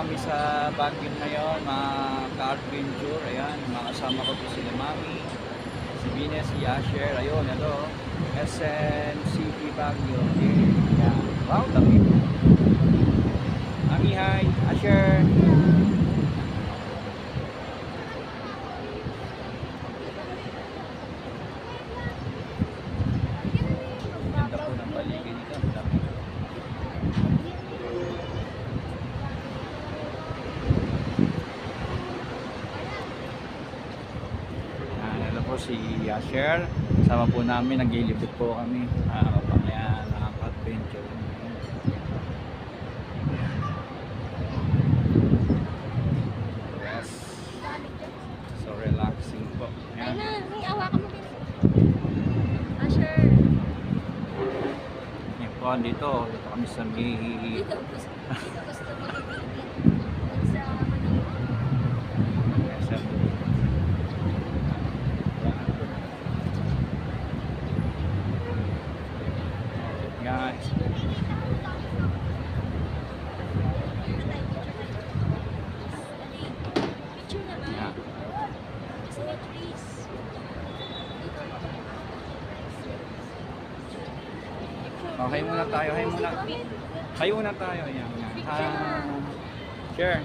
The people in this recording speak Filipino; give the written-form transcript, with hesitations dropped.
kami sa Baguio ngayon, mga ka-adventure. Ayan, mga kasama ko po sila Mami, si Venus, si Asher. Ayun, ito, SM City Baguio. Ayan. Wow, dami. Mami, hi. Asher. Ganda po ng paligid dito. Dami. Ano po si Asher, sama po namin, naglilibot po kami kapangyan ng adventure. Yes, so relaxing po. Ay Ayan. na, may awa ka mo din. Asher. Yan po, dito kami sa may Dito gusto mo sa Manila. SM. Guys, Picture naman. yan. Kasi may trees. Okay muna tayo, hi muna. Kayo muna tayo, yan. Yan. Picture na. Sure.